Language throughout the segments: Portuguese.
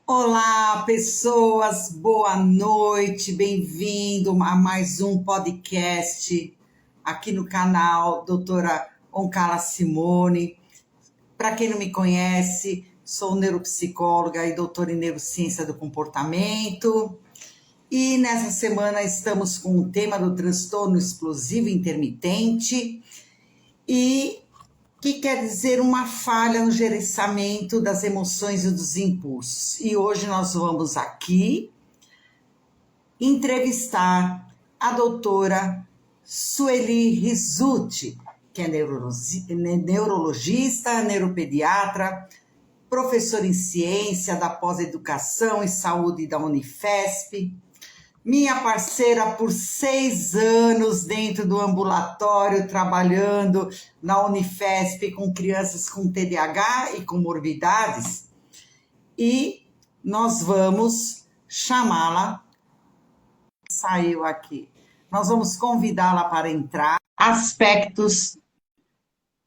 Olá, pessoas, boa noite, bem-vindo a mais um podcast aqui no canal Doutora Oncala Simone. Para quem não me conhece, sou neuropsicóloga e doutora em neurociência do comportamento. E nessa semana estamos com o tema do transtorno explosivo intermitente e que quer dizer uma falha no gerenciamento das emoções e dos impulsos. E hoje nós vamos aqui entrevistar a doutora Sueli Rizzuti, que é neurologista, neuropediatra, professora em ciência da pós-educação e saúde da Unifesp, minha parceira por 6 anos dentro do ambulatório, trabalhando na Unifesp com crianças com TDAH e comorbidades. E nós vamos chamá-la, saiu aqui, nós vamos convidá-la para entrar aspectos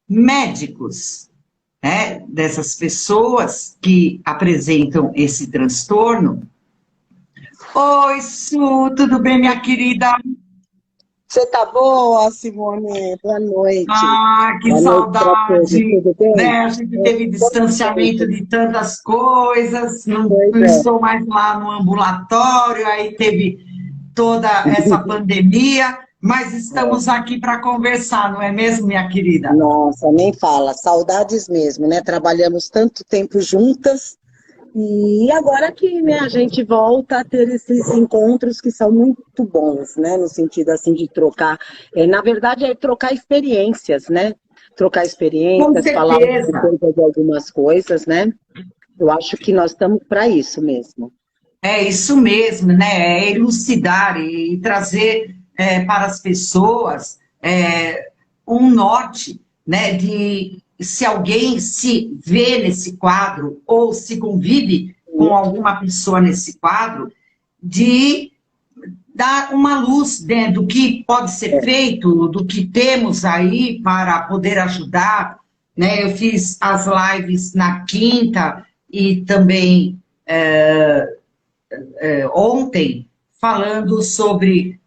médicos, né, dessas pessoas que apresentam esse transtorno. Oi, Su, tudo bem, minha querida? Você tá boa, Simone? Boa noite. Ah, que Boa noite pra todos. saudade, Tudo bem? né? A gente teve distanciamento de tantas coisas, não Pois é. estou mais lá no ambulatório, aí teve toda essa pandemia, mas estamos aqui para conversar, não é mesmo, minha querida? Nossa, nem fala. Saudades mesmo, né? Trabalhamos tanto tempo juntas e agora que, né, a gente volta a ter esses encontros que são muito bons, né? No sentido, assim, de trocar. Na verdade, é trocar experiências, né? Trocar Com experiências, falar certeza. de algumas coisas, né? Eu acho que nós estamos para isso mesmo. É isso mesmo, né? É elucidar e trazer para as pessoas um norte, né? De se alguém se vê nesse quadro ou se convive com alguma pessoa nesse quadro, de dar uma luz, né, do que pode ser feito, do que temos aí para poder ajudar, né? Eu fiz as lives na quinta e também ontem, falando sobre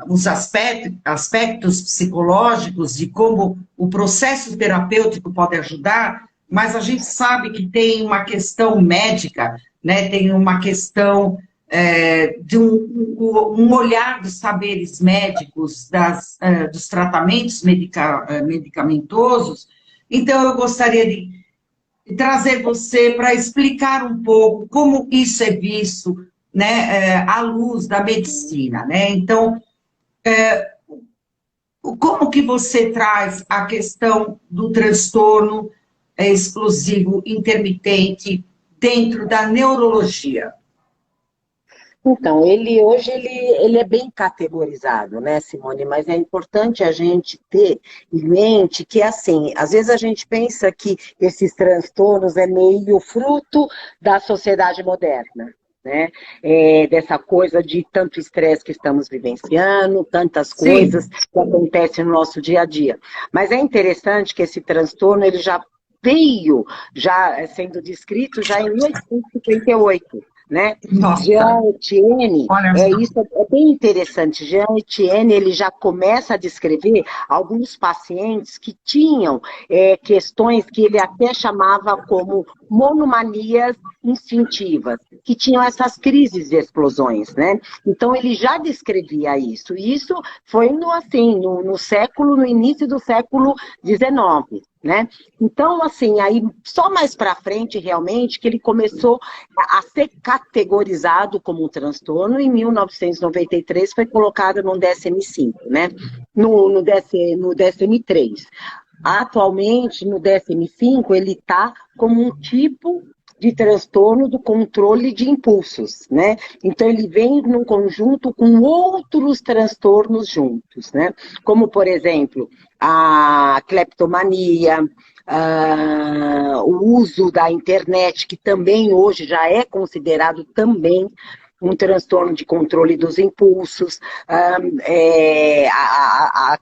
os aspectos psicológicos, de como o processo terapêutico pode ajudar, mas a gente sabe que tem uma questão médica, né? Tem uma questão de um olhar dos saberes médicos, dos tratamentos medicamentosos. Então, eu gostaria de trazer você para explicar um pouco como isso é visto, né, à luz da medicina, né? Então, como que você traz a questão do transtorno explosivo intermitente dentro da neurologia? Então, ele hoje é bem categorizado, né, Simone? Mas é importante a gente ter em mente que, assim, às vezes a gente pensa que esses transtornos é meio fruto da sociedade moderna, né? Dessa coisa de tanto estresse que estamos vivenciando, tantas coisas Sim, que acontecem no nosso dia a dia. Mas é interessante que esse transtorno, ele já veio, já sendo descrito já em 1858, né? nossa, Jean Etienne, olha só. isso é bem interessante. Jean Etienne, ele já começa a descrever alguns pacientes que tinham questões que ele até chamava como monomanias instintivas, que tinham essas crises de explosões, né? Então ele já descrevia isso. E isso foi no início do século XIX. Né? Então, assim, aí só mais para frente, realmente, que ele começou a ser categorizado como um transtorno. Em 1993 foi colocado no DSM-5, né? No DSM-3. Atualmente, no DSM-5, ele está como um tipo de transtorno do controle de impulsos, né? Então, ele vem num conjunto com outros transtornos juntos, né? Como, por exemplo, a cleptomania, o uso da internet, que também hoje já é considerado também um transtorno de controle dos impulsos,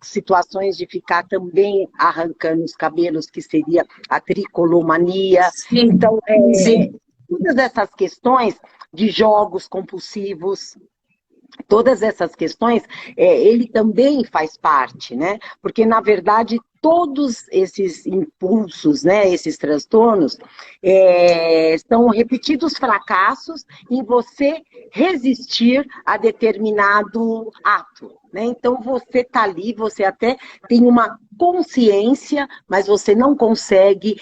situações de ficar também arrancando os cabelos, que seria a tricolomania. Sim, Então, sim, todas essas questões de jogos compulsivos, todas essas questões, ele também faz parte, né? Porque, na verdade, todos esses impulsos, né, esses transtornos, são repetidos fracassos em você resistir a determinado ato, né? Então, você está ali, você até tem uma consciência, mas você não consegue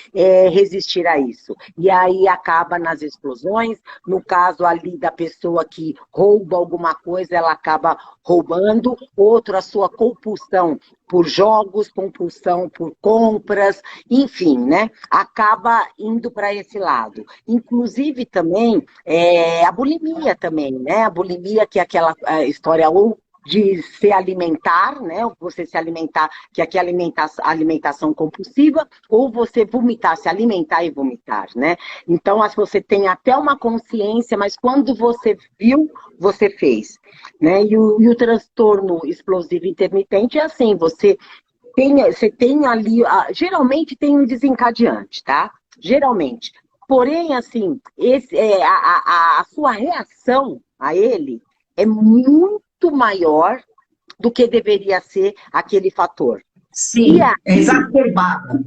resistir a isso. E aí acaba nas explosões, no caso ali da pessoa que rouba alguma coisa, ela acaba roubando, outro a sua compulsão por jogos, compulsão por compras, enfim, né? Acaba indo para esse lado. Inclusive também a bulimia também, né? A bulimia que é aquela história ou de se alimentar, né? Você se alimentar, que aqui é alimentação compulsiva, ou você vomitar, se alimentar e vomitar, né? Então, você tem até uma consciência, mas quando você viu, você fez, né? E o transtorno explosivo intermitente é assim, você tem ali, geralmente tem um desencadeante, tá? Geralmente. Porém, assim, a sua reação a ele é muito maior do que deveria ser aquele fator. Sim, é exacerbada.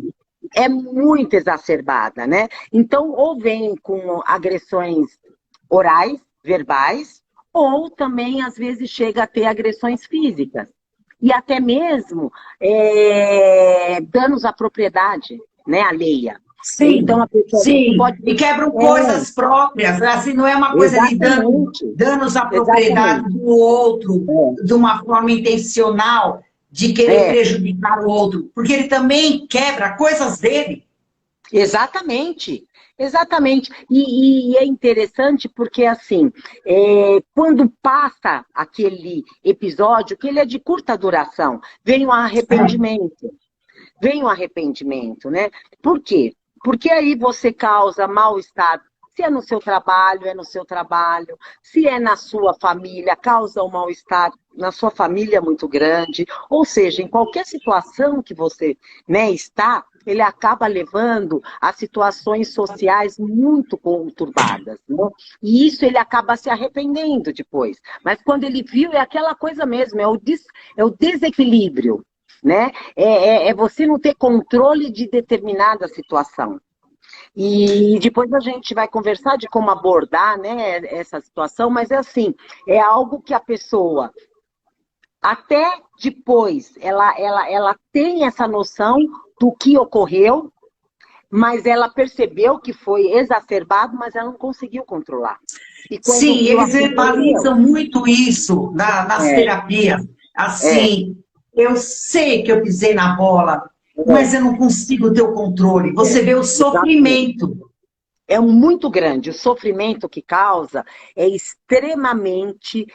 É muito exacerbada, né? Então, ou vem com agressões orais, verbais, ou também, às vezes, chega a ter agressões físicas. E até mesmo danos à propriedade, né, alheia. Sim, então, a pessoa sim. pode... E quebram coisas próprias, assim, não é uma coisa de danos à propriedade do outro, de uma forma intencional, de querer prejudicar o outro, porque ele também quebra coisas dele. Exatamente, exatamente. E é interessante porque, assim, quando passa aquele episódio, que ele é de curta duração, vem o arrependimento. Vem o arrependimento, né? Por quê? Porque aí você causa mal-estar. Se é no seu trabalho, é no seu trabalho. Se é na sua família, causa um mal-estar na sua família muito grande. Ou seja, em qualquer situação que você, né, está, ele acaba levando a situações sociais muito conturbadas, né? E isso ele acaba se arrependendo depois. Mas quando ele viu, é aquela coisa mesmo, é o desequilíbrio, né? É você não ter controle de determinada situação. E depois a gente vai conversar de como abordar, né, essa situação, mas é assim, é algo que a pessoa, até depois, ela tem essa noção do que ocorreu, mas ela percebeu que foi exacerbado, mas ela não conseguiu controlar. Sim, eles verbalizam muito isso nas terapias. Assim, eu sei que eu pisei na bola, mas eu não consigo ter o controle. Você vê o sofrimento. É muito grande. O sofrimento que causa é extremamente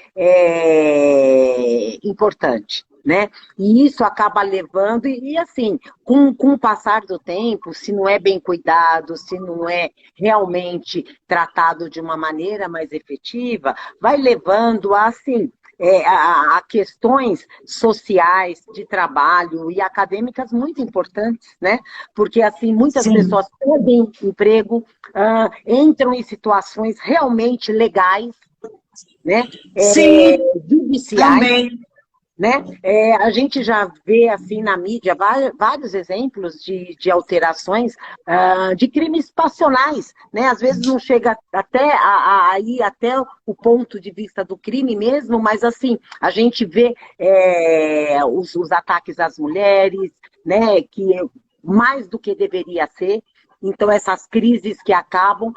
importante, né? E isso acaba levando, e assim, com o passar do tempo, se não é bem cuidado, se não é realmente tratado de uma maneira mais efetiva, vai levando a, assim, a questões sociais, de trabalho e acadêmicas muito importantes, né? Porque, assim, muitas pessoas perdem emprego, entram em situações realmente legais, né? Judiciais. Também. Né? A gente já vê assim na mídia vários exemplos de alterações de crimes passionais, né? Às vezes não chega até aí até o ponto de vista do crime mesmo, mas assim a gente vê os ataques às mulheres, né? Que mais do que deveria ser. Então, essas crises que acabam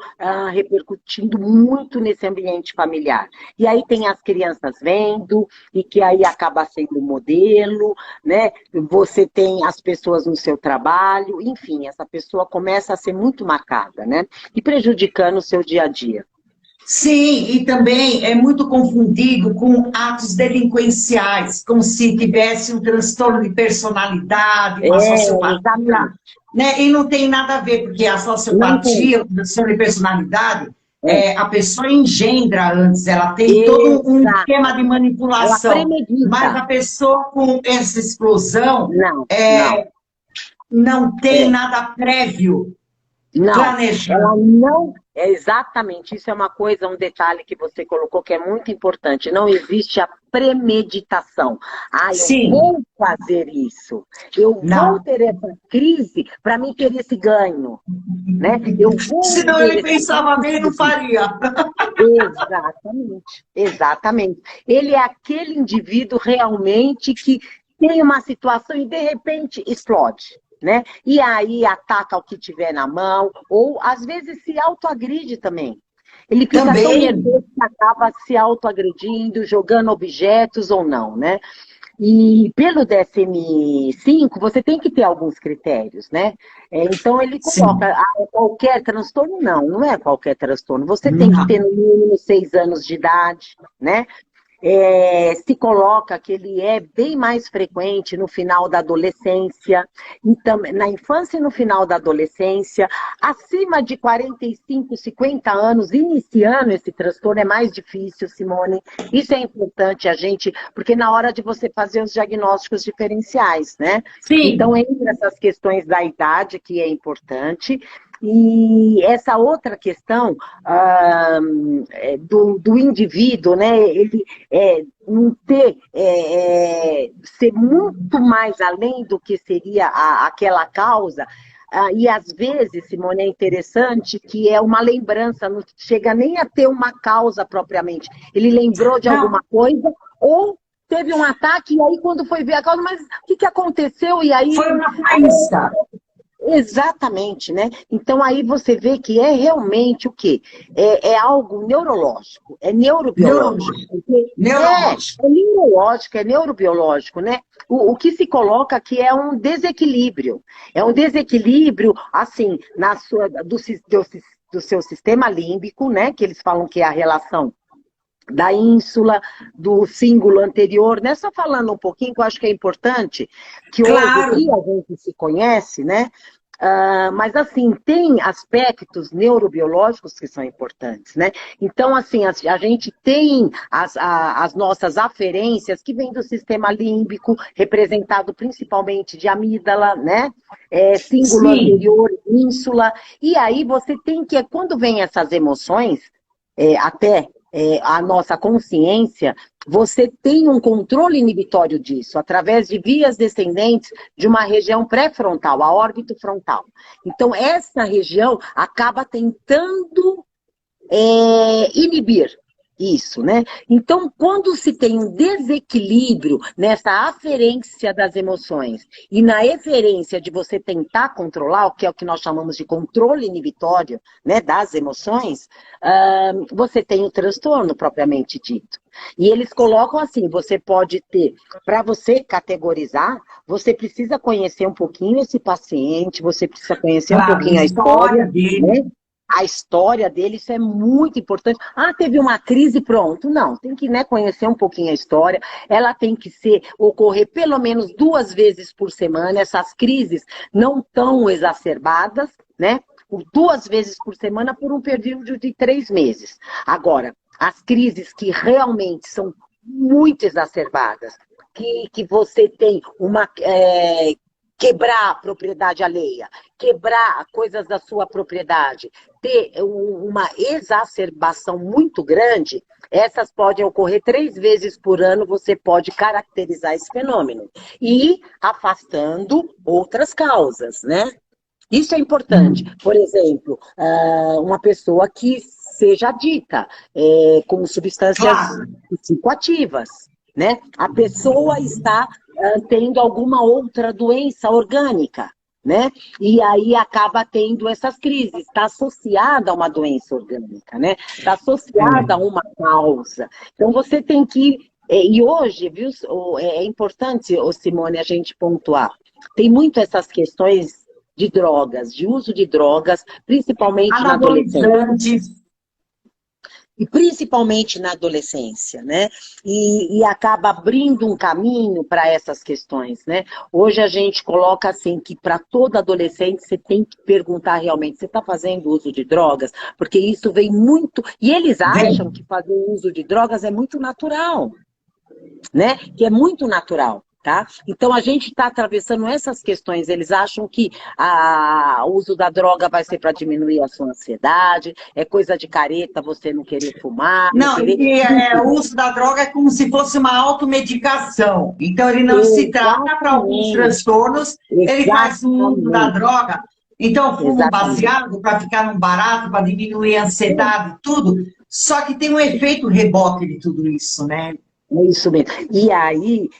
repercutindo muito nesse ambiente familiar. E aí tem as crianças vendo, e que aí acaba sendo modelo, né? Você tem as pessoas no seu trabalho, enfim, essa pessoa começa a ser muito marcada, né? E prejudicando o seu dia a dia. Sim, e também é muito confundido com atos delinquenciais, como se tivesse um transtorno de personalidade, uma sociopatia, né? E não tem nada a ver, porque a sociopatia, o transtorno de personalidade, a pessoa engendra antes, ela tem todo um esquema de manipulação, mas a pessoa com essa explosão não tem nada prévio. Não, ela planejando. não é exatamente isso. É uma coisa, um detalhe que você colocou que é muito importante. Não existe a premeditação. Ah, eu Sim, vou fazer isso. Eu vou não. ter essa crise para mim ter esse ganho, né? Eu vou Senão ter ele essa pensava bem e não atitude. faria. Exatamente, exatamente. Ele é aquele indivíduo realmente que tem uma situação e de repente explode, né? E aí ataca o que tiver na mão, ou às vezes se autoagride também. Ele fica tão Também. nervoso que acaba se autoagredindo, jogando objetos ou não, né? E pelo DSM-5, você tem que ter alguns critérios, né? Então, ele coloca Sim. qualquer transtorno? Não, não é qualquer transtorno. Você tem que ter Não. no mínimo 6 anos de idade, né? Se coloca que ele é bem mais frequente no final da adolescência, então, na infância e no final da adolescência, acima de 45, 50 anos, iniciando esse transtorno é mais difícil, Simone. Isso é importante a gente, porque na hora de você fazer os diagnósticos diferenciais, né? Então, Sim. entre essas questões da idade, que é importante, e essa outra questão do indivíduo, né? Ele não ter, ser muito mais além do que seria aquela causa. E às vezes, Simone, é interessante que é uma lembrança, não chega nem a ter uma causa propriamente. Ele lembrou de Não, alguma coisa ou teve um ataque, e aí quando foi ver a causa, mas o que aconteceu? E aí, foi uma faísca. exatamente, né? Então aí você vê que é realmente o quê? É algo neurológico, é neurobiológico. Neurológico. Porque Neurológico. é neurológico, é neurobiológico, né? O que se coloca aqui é um desequilíbrio. É um desequilíbrio, assim, do seu sistema límbico, né? Que eles falam que é a relação da ínsula, do símbolo anterior, né? Só falando um pouquinho, que eu acho que é importante, que hoje o Claro. que a gente se conhece, né? Mas, assim, tem aspectos neurobiológicos que são importantes, né? Então, assim, a gente tem as nossas aferências que vêm do sistema límbico, representado principalmente de amígdala, né? Símbolo Sim. anterior, ínsula. E aí você tem que, quando vem essas emoções, até a nossa consciência, você tem um controle inibitório disso, através de vias descendentes de uma região pré-frontal, a órbita frontal. Então, essa região acaba tentando inibir isso, né? Então, quando se tem um desequilíbrio nessa aferência das emoções e na eferência de você tentar controlar, o que é o que nós chamamos de controle inibitório, né, das emoções, você tem o transtorno propriamente dito. E eles colocam assim, você pode ter, para você categorizar, você precisa conhecer um pouquinho esse paciente, você precisa conhecer um Claro, a pouquinho a história história, dele. né? A história dele, isso é muito importante. Ah, teve uma crise, pronto. Não, tem que, né, conhecer um pouquinho a história. Ela tem que ocorrer pelo menos 2 vezes por semana. Essas crises não tão exacerbadas, né? 2 vezes por semana por um período de 3 meses. Agora, as crises que realmente são muito exacerbadas, que você tem uma quebrar a propriedade alheia, quebrar coisas da sua propriedade, ter uma exacerbação muito grande, essas podem ocorrer 3 vezes por ano, você pode caracterizar esse fenômeno. E afastando outras causas, né? Isso é importante. Hum. Por exemplo, uma pessoa que seja dita com substâncias Claro. psicoativas, né? A pessoa está tendo alguma outra doença orgânica, né? E aí acaba tendo essas crises. Está associada a uma doença orgânica, né? Está associada a É. uma causa. Então você tem que e hoje, viu, é importante, Simone, a gente pontuar. Tem muito essas questões de drogas, de uso de drogas, principalmente na adolescência. Anabolizantes. E principalmente na adolescência, né? E acaba abrindo um caminho para essas questões, né? Hoje a gente coloca assim que para todo adolescente você tem que perguntar realmente, você está fazendo uso de drogas? Porque isso vem muito. E eles acham Vem. que fazer uso de drogas é muito natural, né? Que é muito natural. Tá? Então, a gente está atravessando essas questões. Eles acham que o uso da droga vai ser para diminuir a sua ansiedade, é coisa de careta você não querer fumar, não Não, querer... o uso da droga é como se fosse uma automedicação. Então, ele não se trata para alguns transtornos, ele faz o uso da droga. Então, fuma um baseado para ficar num barato, para diminuir a ansiedade e tudo. Só que tem um efeito rebote de tudo isso, né? É isso mesmo. E aí,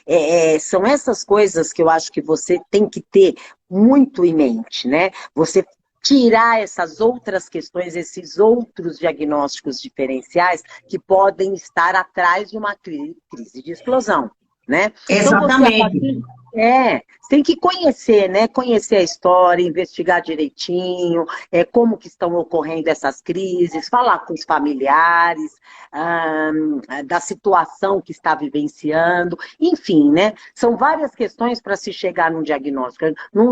são essas coisas que eu acho que você tem que ter muito em mente, né? Você tirar essas outras questões, esses outros diagnósticos diferenciais que podem estar atrás de uma crise de explosão, né? Exatamente. Então, tem que conhecer, né? Conhecer a história, investigar direitinho, como que estão ocorrendo essas crises, falar com os familiares, da situação que está vivenciando, enfim, né? São várias questões para se chegar num diagnóstico.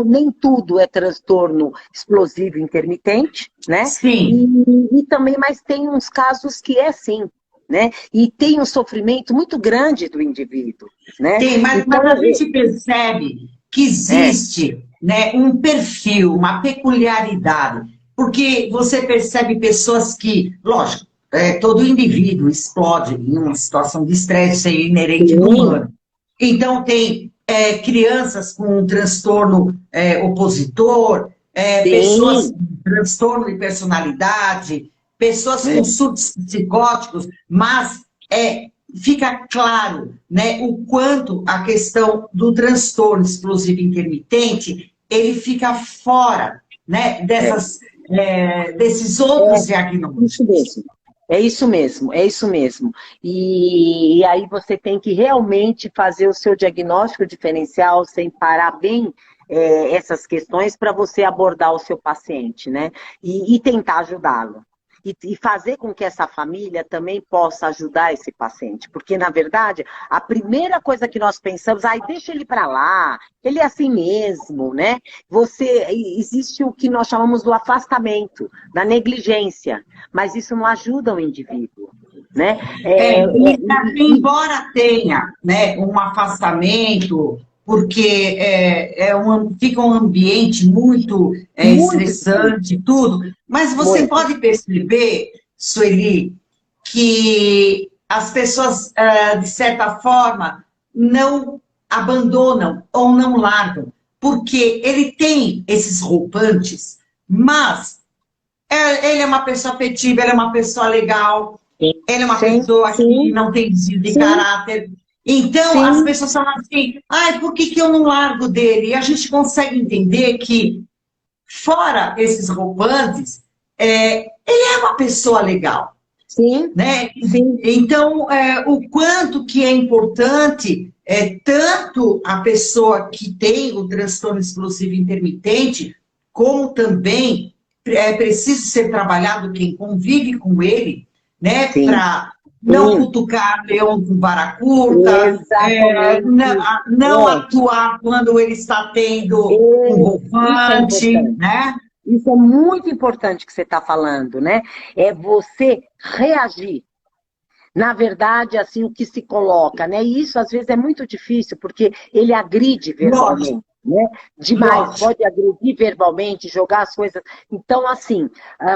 Nem tudo é transtorno explosivo intermitente, né? Sim. E também, mas tem uns casos que sim. Né? E tem um sofrimento muito grande do indivíduo. Né? Tem, mas a gente percebe que existe né, um perfil, uma peculiaridade, porque você percebe pessoas que, lógico, todo indivíduo explode em uma situação de estresse inerente do humano. Então, tem crianças com um transtorno opositor, pessoas com transtorno de personalidade, pessoas com surtos psicóticos, mas fica claro né, o quanto a questão do transtorno explosivo intermitente, ele fica fora né, desses outros diagnósticos. Isso mesmo. É isso mesmo, é isso mesmo. E aí você tem que realmente fazer o seu diagnóstico diferencial, separar bem essas questões para você abordar o seu paciente, né? E tentar ajudá-lo. E fazer com que essa família também possa ajudar esse paciente. Porque, na verdade, a primeira coisa que nós pensamos, deixa ele para lá, ele é assim mesmo, né? Existe o que nós chamamos do afastamento, da negligência, mas isso não ajuda o indivíduo. Né? Embora tenha né, um afastamento, porque fica um ambiente muito estressante, tudo, mas você pode perceber, Sueli, que as pessoas, de certa forma, não abandonam ou não largam, porque ele tem esses roupantes, mas ele é uma pessoa afetiva, ele é uma pessoa legal, ele é uma pessoa que não tem desvio de caráter. Então, as pessoas falam assim, por que eu não largo dele? E a gente consegue entender que, fora esses roupantes, ele é uma pessoa legal. Sim. Né? Sim. Então, o quanto que é importante, tanto a pessoa que tem o transtorno explosivo intermitente, como também preciso ser trabalhado quem convive com ele, né? Para não cutucar leão com vara curta, não atuar quando ele está tendo um roupante, né? Isso é muito importante que você está falando, né? É você reagir. Na verdade, assim, o que se coloca, né? E isso, às vezes, é muito difícil, porque ele agride verbalmente, né? Demais, pode agredir verbalmente, jogar as coisas. Então, assim,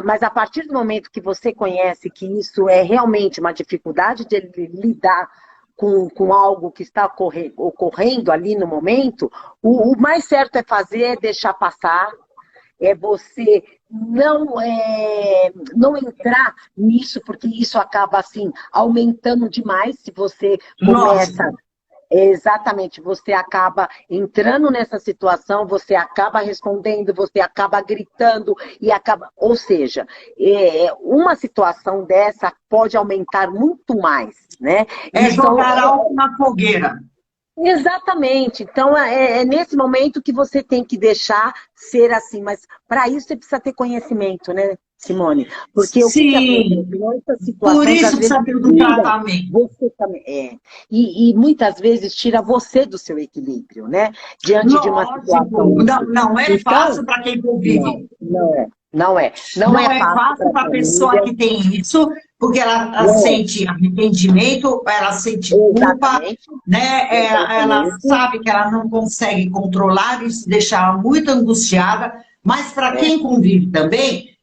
mas a partir do momento que você conhece que isso é realmente uma dificuldade de ele lidar com algo que está ocorrendo ali no momento, o mais certo é deixar passar, é você não entrar nisso, porque isso acaba assim aumentando demais se você começa. Exatamente, você acaba entrando nessa situação, você acaba respondendo, você acaba gritando e acaba. Ou seja, uma situação dessa pode aumentar muito mais, né? Jogar algo na fogueira. Exatamente. Então, é nesse momento que você tem que deixar ser assim. Mas, para isso, você precisa ter conhecimento, né, Simone? Porque o que acontece situações, por isso precisa ter um tratamento. Você também e muitas vezes tira você do seu equilíbrio, né? Diante de uma situação. Não é fácil para quem convive. Não é. Não é fácil para a pessoa que tem isso, porque ela sente arrependimento, ela sente culpa, Exatamente. né? Ela Exatamente. sabe que ela não consegue controlar, isso deixa ela muito angustiada, mas para É, quem convive também,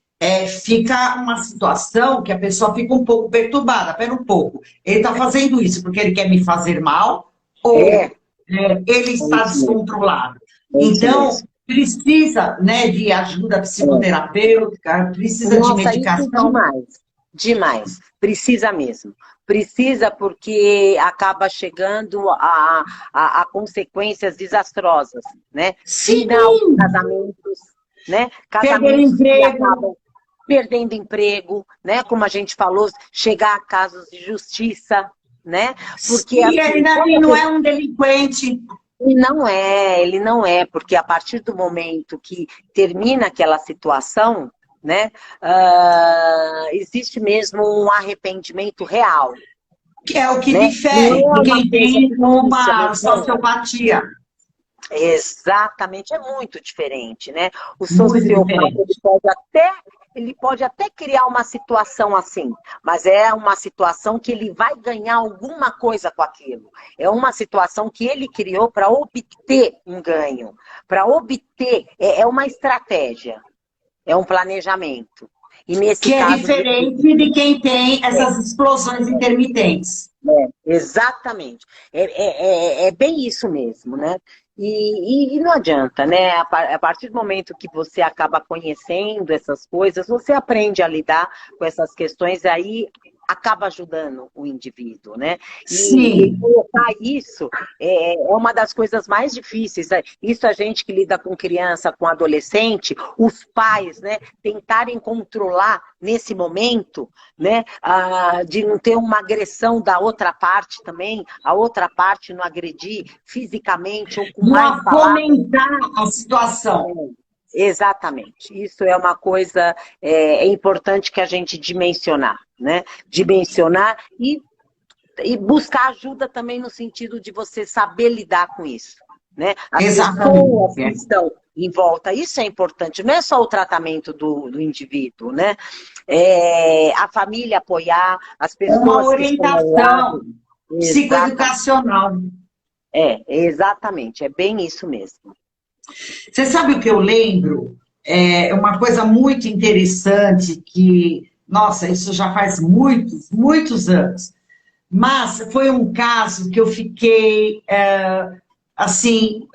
fica uma situação que a pessoa fica um pouco perturbada. Pera um pouco, ele está fazendo isso porque ele quer me fazer mal é, ou ele é está isso mesmo. descontrolado? É isso Então, mesmo. precisa, né, de ajuda É. psicoterapêutica, precisa de Nossa, isso medicação. demais. Demais. Precisa mesmo. Precisa porque acaba chegando a consequências desastrosas, né? Sim, Final de casamentos, né? perder o Casamentos que emprego. acabam perdendo emprego, né? Como a gente falou, chegar a casos de justiça, né? Porque Sim, assim, ele quando a não é pessoa um delinquente. ele não é, porque a partir do momento que termina aquela situação, né, existe mesmo um arrependimento real, Que é o que né? Não difere é de uma quem coisa tem fictícia, uma não. sociopatia. Exatamente, é muito diferente, né? O Muito sociopata, diferente. ele pode até criar uma situação assim, mas é uma situação que ele vai ganhar alguma coisa com aquilo. É uma situação que ele criou para obter um ganho, para obter, é uma estratégia, é um planejamento. E nesse Que é caso, diferente de quem tem essas explosões intermitentes. exatamente. É bem isso mesmo, né? E não adianta, né? A partir do momento que você acaba conhecendo essas coisas, você aprende a lidar com essas questões, e aí acaba ajudando o indivíduo, né? E Sim. colocar isso é uma das coisas mais difíceis, né? Isso a gente que lida com criança, com adolescente, os pais, né? Tentarem controlar nesse momento, né, de não ter uma agressão da outra parte também, a outra parte não agredir fisicamente ou com Não mais palavras. fomentar a situação. Exatamente. Isso é uma coisa importante que a gente dimensionar, né? Dimensionar e buscar ajuda também no sentido de você saber lidar com isso, né? As pessoas que Exatamente. estão em volta, isso é importante, não é só o tratamento do indivíduo, né? A família apoiar, as Uma pessoas que estão ao orientação lado. Exatamente. psicoeducacional. Exatamente, é bem isso mesmo. Você sabe o que eu lembro? É uma coisa muito interessante que, nossa, isso já faz muitos, muitos anos. Mas foi um caso que eu fiquei, assim,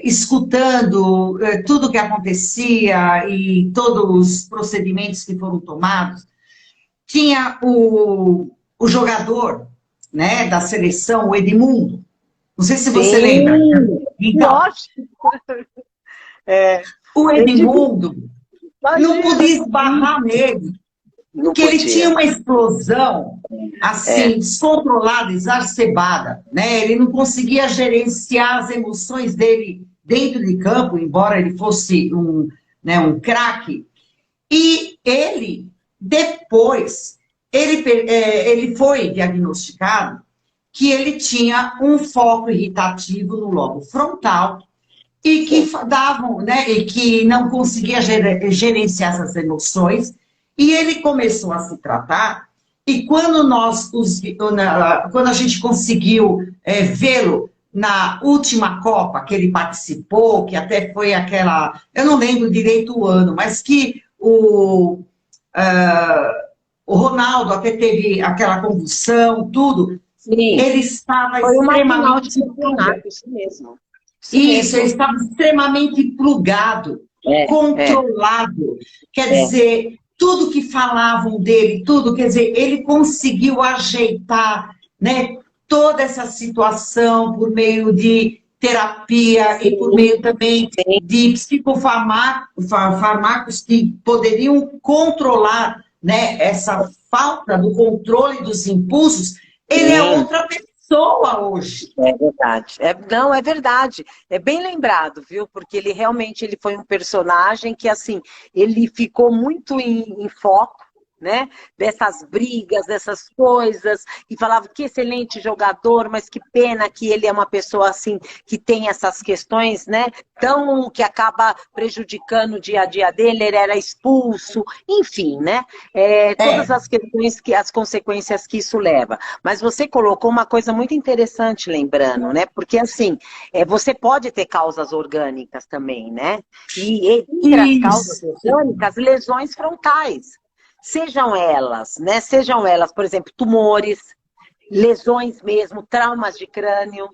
escutando tudo o que acontecia e todos os procedimentos que foram tomados. Tinha o jogador, né, da seleção, o Edmundo. Não sei se você lembra. Sim, Então, lógico. É, o Edmundo, Edmundo não imagina, podia esbarrar nele, não que ele tinha podia. uma explosão É, assim, descontrolada, exacerbada, né? Ele não conseguia gerenciar as emoções dele dentro de campo, embora ele fosse um craque. E ele, depois, ele foi diagnosticado que ele tinha um foco irritativo no lobo frontal e que sim. davam, né, e que não conseguia gerenciar essas emoções, e ele começou a se tratar, e quando quando a gente conseguiu vê-lo na última Copa que ele participou, que até foi aquela, eu não lembro direito o ano, mas que o Ronaldo até teve aquela convulsão, tudo, Sim, ele estava foi uma final de extremamente plugado. campeonato, isso mesmo. Isso Isso, ele mesmo. estava extremamente plugado, É, é, controlado. Quer é. dizer, tudo que falavam dele, tudo, quer dizer, ele conseguiu ajeitar, né, toda essa situação por meio de terapia e por Sim, meio também sim, de psicofármacos que poderiam controlar, né, essa falta do controle dos impulsos. Ele é sim. outra pessoa hoje. É verdade. Não, é verdade. É bem lembrado, viu? Porque ele foi um personagem que, assim, ele ficou muito em foco, né? Dessas brigas, dessas coisas, e falava que excelente jogador, mas que pena que ele é uma pessoa assim, que tem essas questões, né? Tão que acaba prejudicando o dia a dia dele, ele era expulso, enfim, né? Todas as questões, as consequências que isso leva. Mas você colocou uma coisa muito interessante, lembrando, né? Porque assim, você pode ter causas orgânicas também, né? E entre as causas orgânicas, lesões frontais. Sejam elas, né? Sejam elas, por exemplo, tumores, lesões mesmo, traumas de crânio,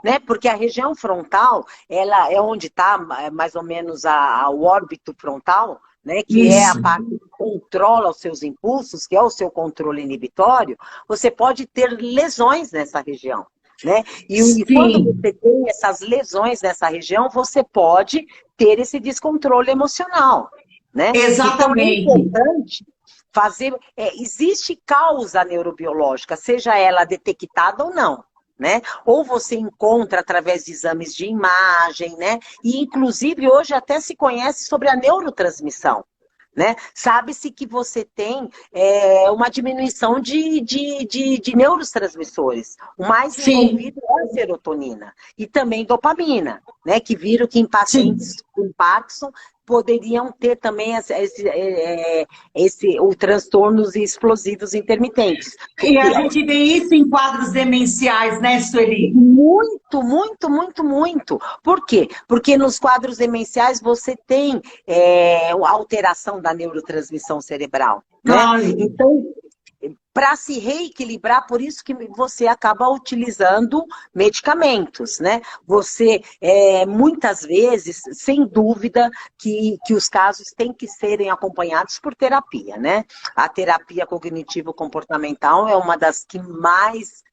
né? Porque a região frontal, ela é onde está mais ou menos o órbito frontal, né? Que é a parte que controla os seus impulsos, que é o seu controle inibitório. Você pode ter lesões nessa região, né? E quando você tem essas lesões nessa região, você pode ter esse descontrole emocional, né? Exatamente. Então é importante fazer. Existe causa neurobiológica, seja ela detectada ou não, né? Ou você encontra através de exames de imagem, né? E inclusive hoje até se conhece sobre a neurotransmissão, né? Sabe-se que você tem uma diminuição de neurotransmissores. O mais envolvido é a serotonina e também dopamina, né? Que viram que em pacientes com Parkinson poderiam ter também os transtornos explosivos intermitentes. E a gente vê isso em quadros demenciais, né, Sueli? Muito, muito, muito, muito. Por quê? Porque nos quadros demenciais você tem alteração da neurotransmissão cerebral, né? Então, para se reequilibrar, por isso que você acaba utilizando medicamentos, né? Você, muitas vezes, sem dúvida, que os casos têm que serem acompanhados por terapia, né? A terapia cognitivo-comportamental é uma das que mais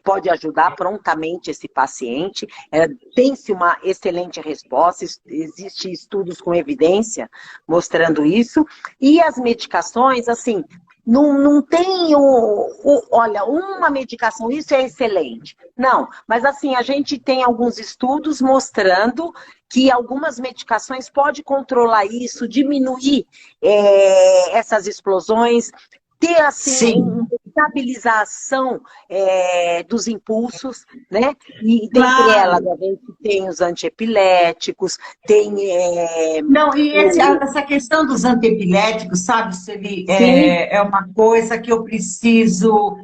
pode ajudar prontamente esse paciente. Tem-se uma excelente resposta, existem estudos com evidência mostrando isso. E as medicações, assim, não tem olha, uma medicação, isso é excelente. Não, mas assim, a gente tem alguns estudos mostrando que algumas medicações podem controlar isso, diminuir essas explosões, ter assim uma estabilização dos impulsos, né? E dentre elas a gente tem os antiepiléticos, tem... Não, e essa questão dos antiepiléticos, sabe, Sueli, é uma coisa que eu preciso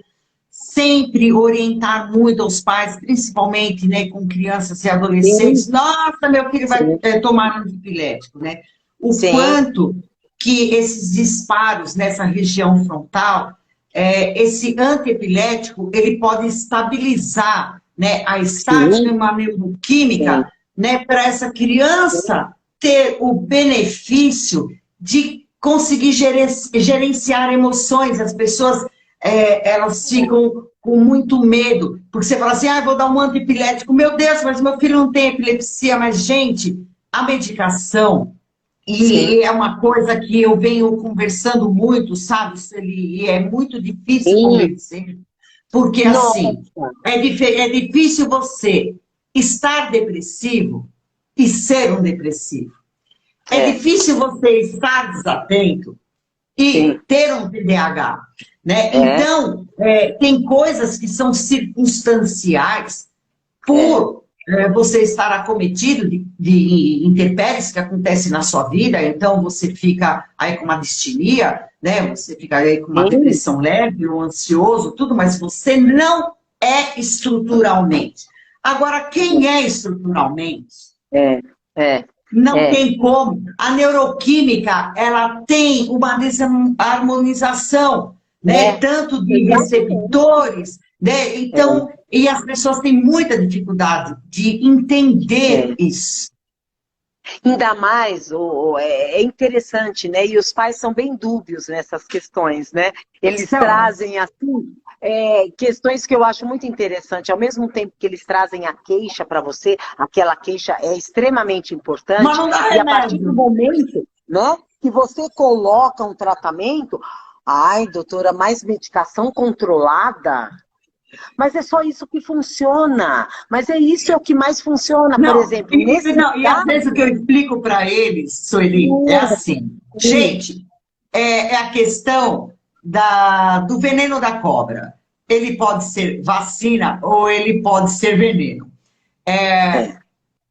sempre orientar muito aos pais, principalmente, né, com crianças e adolescentes. Nossa, meu filho vai tomar antiepilético, né? O quanto que esses disparos nessa região frontal, esse antiepilético, ele pode estabilizar, né, a estática e uma neuroquímica, né, para essa criança ter o benefício de conseguir gerenciar emoções. As pessoas, elas ficam com muito medo, porque você fala assim, vou dar um antiepilético, meu Deus, mas meu filho não tem epilepsia. Mas, gente, a medicação, e é uma coisa que eu venho conversando muito, sabe, e é muito difícil convencer, porque, assim, é difícil você estar depressivo e ser um depressivo. É difícil você estar desatento e ter um TDAH, né? Então, tem coisas que são circunstanciais por você estar acometido de intempéries que acontecem na sua vida. Então, você fica aí com uma distilia, né? Você fica aí com uma depressão leve, ou ansioso, tudo, mas você não é estruturalmente. Agora, quem é estruturalmente? Não tem como. A neuroquímica, ela tem uma desarmonização, né? Tanto de receptores, né? Então, e as pessoas têm muita dificuldade de entender isso. Ainda mais, é interessante, né? E os pais são bem dúbios nessas questões, né? Eles trazem, assim, questões que eu acho muito interessante. Ao mesmo tempo que eles trazem a queixa para você, aquela queixa é extremamente importante. Mas não dá e a partir do momento, né, que você coloca um tratamento, doutora, mais medicação controlada... Mas é só isso que funciona. Mas isso é o que mais funciona, por exemplo. E às vezes o que eu explico para eles, Sueli, é assim. Gente, é a questão do veneno da cobra. Ele pode ser vacina ou ele pode ser veneno.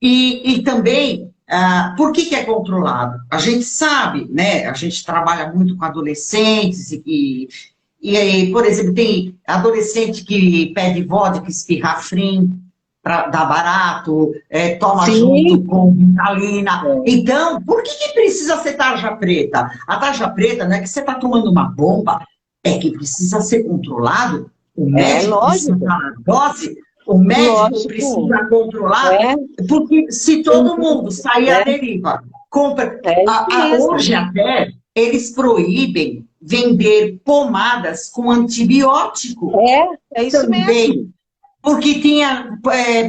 E também, por que é controlado? A gente sabe, né? A gente trabalha muito com adolescentes e, por exemplo, tem adolescente que pede vodka, espirrafrim, para dar barato, toma junto com Vitalina. Então, por que precisa ser tarja preta? A tarja preta não é que você está tomando uma bomba, é que precisa ser controlado. O médico precisa dar a dose, o médico precisa controlar, porque se todo mundo sair à deriva, compra. Hoje até eles proíbem vender pomadas com antibiótico. É isso também, mesmo. Porque tinha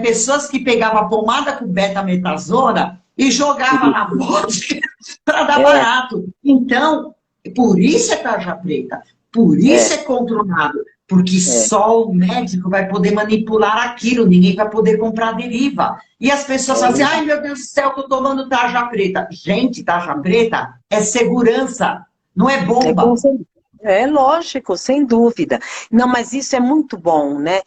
pessoas que pegavam a pomada com betametasona e jogavam na vodka para dar barato. Então, por isso é tarja preta, por isso é controlado, porque só o médico vai poder manipular aquilo, ninguém vai poder comprar deriva. E as pessoas falam assim, ai meu Deus do céu, estou tomando tarja preta. Gente, tarja preta é segurança, não é bomba. É lógico, sem dúvida. Não, mas isso é muito bom, né?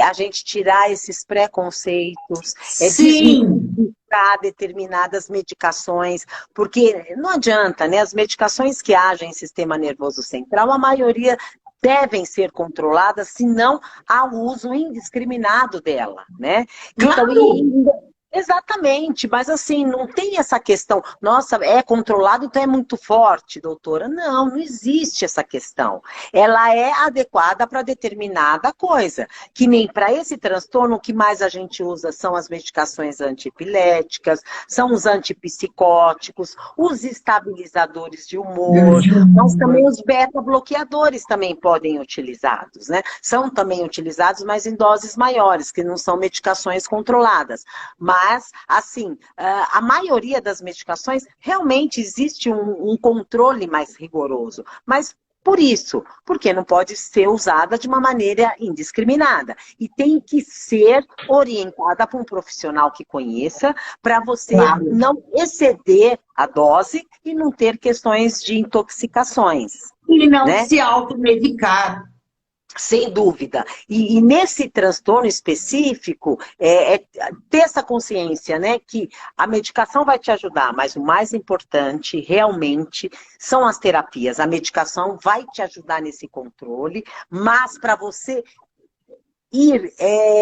A gente tirar esses preconceitos, desmistificar determinadas medicações, porque não adianta, né? As medicações que agem em sistema nervoso central, a maioria devem ser controladas, senão há o uso indiscriminado dela, né? Claro. Então, exatamente, mas assim, não tem essa questão, nossa, é controlado, então é muito forte, doutora. Não, não existe essa questão. Ela é adequada para determinada coisa, que nem para esse transtorno, o que mais a gente usa são as medicações antiepiléticas, são os antipsicóticos, os estabilizadores de humor, mas também os beta-bloqueadores também podem utilizados, né? São também utilizados, mas em doses maiores, que não são medicações controladas. Mas, assim, a maioria das medicações, realmente existe um controle mais rigoroso. Mas por isso, porque não pode ser usada de uma maneira indiscriminada. E tem que ser orientada por um profissional que conheça, para você não exceder a dose e não ter questões de intoxicações. E não se automedicar. Sem dúvida. E nesse transtorno específico, ter essa consciência, né, que a medicação vai te ajudar, mas o mais importante, realmente, são as terapias. A medicação vai te ajudar nesse controle, mas para você ir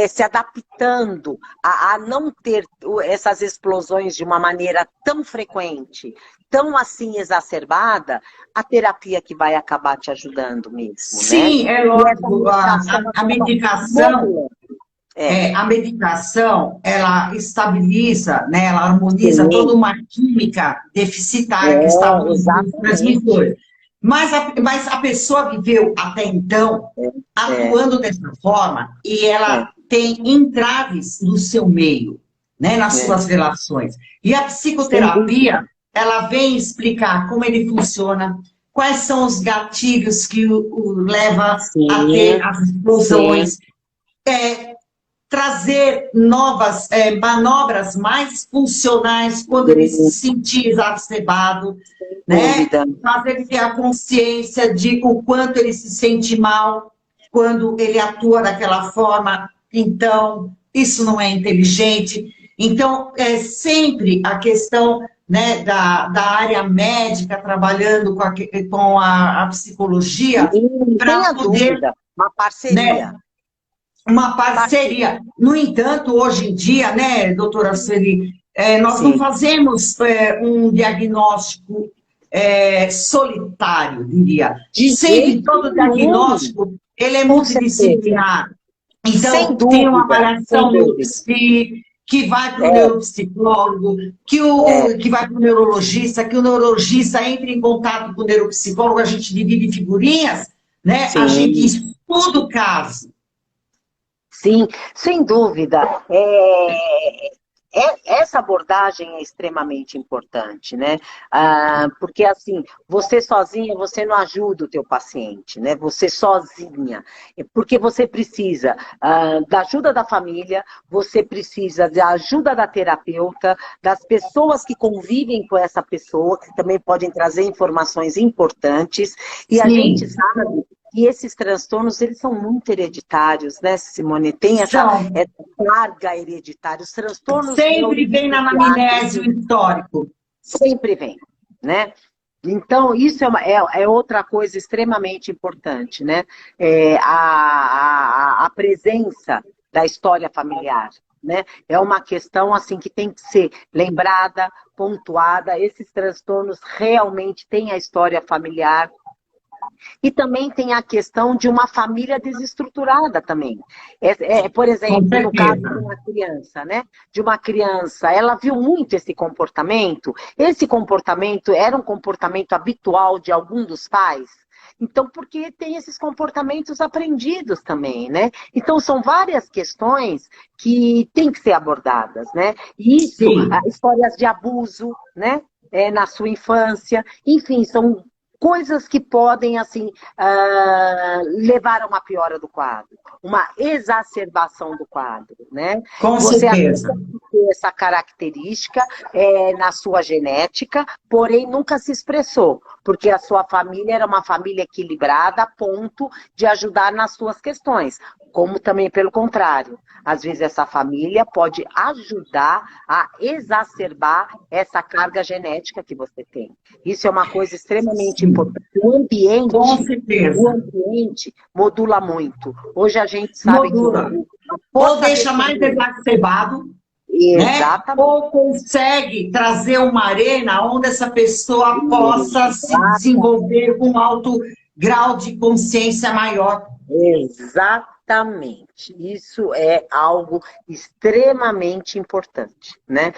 se adaptando a não ter essas explosões de uma maneira tão frequente, tão assim exacerbada, a terapia que vai acabar te ajudando mesmo, Sim, né? é lógico. A medicação, a medicação, ela estabiliza, né, ela harmoniza toda uma química deficitária que está nos transmissores. Mas a pessoa viveu até então atuando dessa forma e ela tem entraves no seu meio, né, nas suas relações. E a psicoterapia, ela vem explicar como ele funciona, quais são os gatilhos que o leva a ter as explosões, trazer novas manobras mais funcionais quando ele se sentir exacerbado, né? Fazer ele ter a consciência de o quanto ele se sente mal quando ele atua daquela forma. Então, isso não é inteligente. Então, é sempre a questão, né, da área médica trabalhando com a psicologia para poder... Uma parceria. Né, uma parceria. No entanto, hoje em dia, né, doutora Sueli, nós não fazemos um diagnóstico solitário, diria. Sempre todo diagnóstico, ele é multidisciplinar. Então, tem uma avaliação que vai para o neuropsicólogo, que vai para o neurologista, que o neurologista entra em contato com o neuropsicólogo, a gente divide figurinhas, né? A gente estuda o caso. Sim, sem dúvida. essa abordagem é extremamente importante, né? Porque, assim, você sozinha, você não ajuda o teu paciente, né? Você sozinha. Porque você precisa da ajuda da família, você precisa da ajuda da terapeuta, das pessoas que convivem com essa pessoa, que também podem trazer informações importantes. E a gente Sim, sabe que esses transtornos, eles são muito hereditários, né, Simone? Tem essa são. carga hereditária. Os transtornos Sempre vem na anamnese o neuropsiquiátricos histórico. sempre vem, né? Então, isso é outra coisa extremamente importante, né? A presença da história familiar, né? É uma questão, assim, que tem que ser lembrada, pontuada. Esses transtornos realmente têm a história familiar. E também tem a questão de uma família desestruturada também. Por Com exemplo, no caso de certeza. uma criança, né? De uma criança, ela viu muito esse comportamento. Esse comportamento era um comportamento habitual de algum dos pais. Então, porque tem esses comportamentos aprendidos também, né? Então, são várias questões que têm que ser abordadas, né? E isso, Sim. histórias de abuso, né? Na sua infância, enfim, são coisas que podem, assim, levar a uma piora do quadro, uma exacerbação do quadro, né? Com Você até certeza. tem essa característica na sua genética, porém nunca se expressou, porque a sua família era uma família equilibrada a ponto de ajudar nas suas questões, como também pelo contrário. Às vezes essa família pode ajudar a exacerbar essa carga genética que você tem. Isso é uma coisa extremamente importante. Sim, com O certeza. ambiente modula muito. Hoje a gente sabe que Modula. a Ou força deixa mais decidente. exacerbado, né? Exatamente. Ou consegue trazer uma arena onde essa pessoa possa se Exatamente. desenvolver com um alto grau de consciência maior. Exatamente. Isso é algo extremamente importante, né?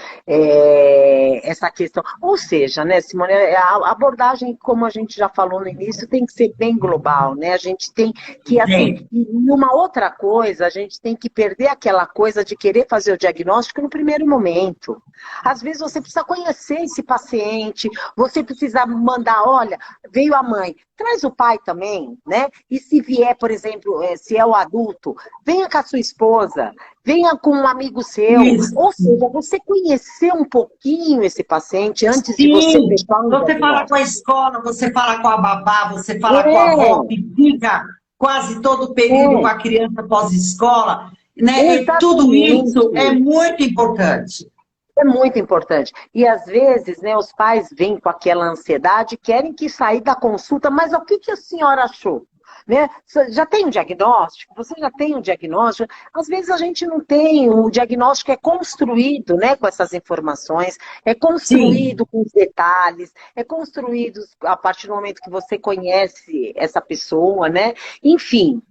Essa questão. Ou seja, né, Simone, a abordagem, como a gente já falou no início, tem que ser bem global, né? A gente tem que, assim, Tem. e uma outra coisa, a gente tem que perder aquela coisa de querer fazer o diagnóstico no primeiro momento. Às vezes você precisa conhecer esse paciente, você precisa mandar, olha, veio a mãe, traz o pai também, né? E se vier, por exemplo, se é o adulto, venha com a sua esposa, venha com um amigo seu. Isso. Ou seja, você conhecer um pouquinho esse paciente antes de você Sim. fechar um Você fala com a diagnóstico. escola, você fala com a babá, você fala com a avó, É, que fica quase todo o período com é, a criança pós-escola, né? E tudo isso é exatamente. muito importante. É muito importante. E às vezes, né, os pais vêm com aquela ansiedade, querem que sair da consulta, mas o que, que a senhora achou? Né? Você já tem um diagnóstico? Você já tem um diagnóstico? Às vezes a gente não tem, o diagnóstico é construído, né, com essas informações, é Sim. construído com os detalhes, é construído a partir do momento que você conhece essa pessoa, né? Enfim,